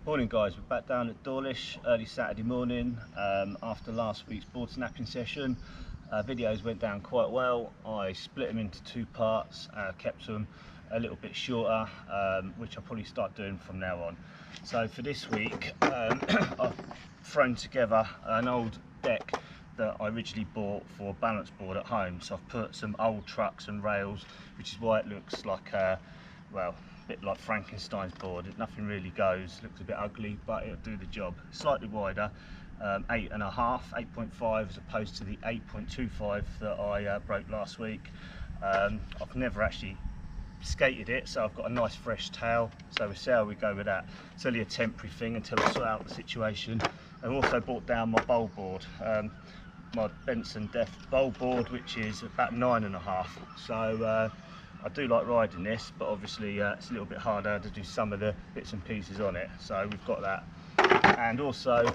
Morning guys, we're back down at Dawlish early Saturday morning after last week's board snapping session. Videos went down quite well. I split them into two parts, kept them a little bit shorter, which I'll probably start doing from now on. So for this week I've thrown together an old deck that I originally bought for a balance board at home. So I've put some old trucks and rails, which is why it looks like well, a bit like Frankenstein's board. Nothing really goes, looks a bit ugly, but it'll do the job. Slightly wider, 8.5 as opposed to the 8.25 that I broke last week. I've never actually skated it, so I've got a nice fresh tail, so we'll see how we go with that. It's only a temporary thing until I sort out the situation. I've also brought down my bowl board, my Benson Def bowl board, which is about 9.5. So I do like riding this, but obviously it's a little bit harder to do some of the bits and pieces on it. So we've got that, and also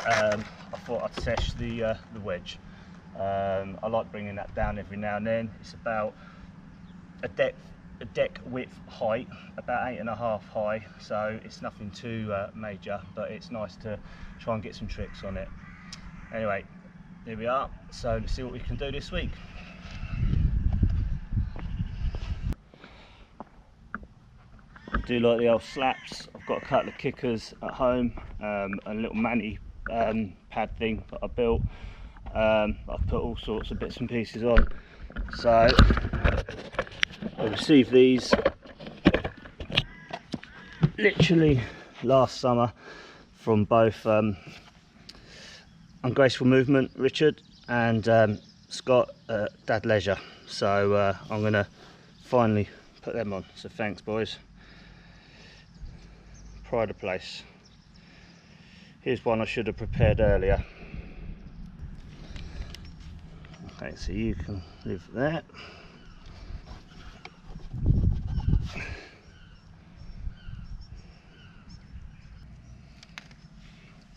I thought I'd sesh the wedge. I like bringing that down every now and then. It's about a deck width height, about 8.5 high, so it's nothing too major, but it's nice to try and get some tricks on it. Anyway, here we are, so let's see what we can do this week. I do like the old slaps. I've got a couple of kickers at home, a little manny pad thing that I built. I've put all sorts of bits and pieces on. So I received these literally last summer from both Ungraceful Movement, Richard, and Scott at Dad Leisure. So I'm going to finally put them on. So thanks boys. Pride of place. Here's one I should have prepared earlier. Okay, so you can live there.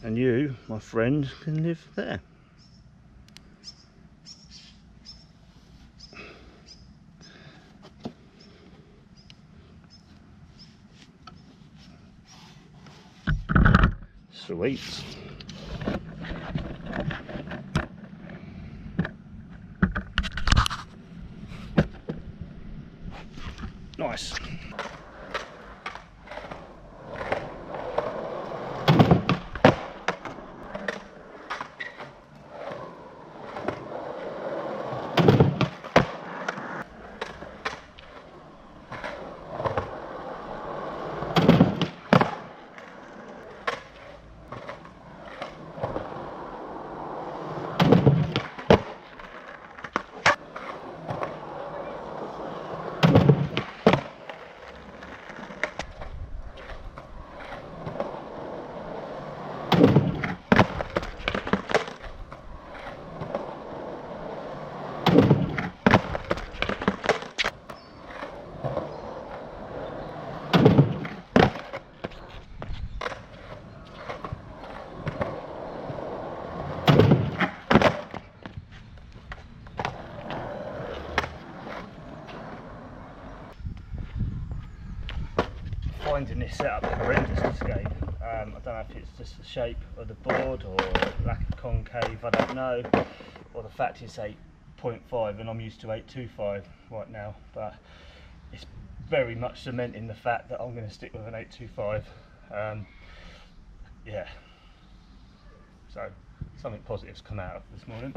And you, my friend, can live there. Sweet. Nice. Finding this setup horrendous to skate. I don't know if it's just the shape of the board or lack of concave, I don't know, or the fact it's 8.5 and I'm used to 8.25 right now, but it's very much cementing the fact that I'm going to stick with an 8.25. Yeah, so something positive's come out of this morning.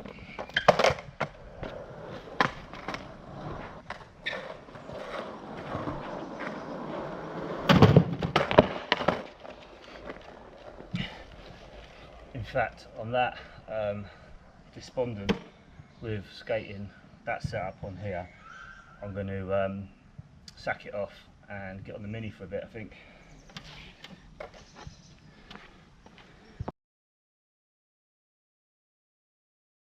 In fact, on that, despondent with skating that setup on here, I'm going to sack it off and get on the Mini for a bit, I think.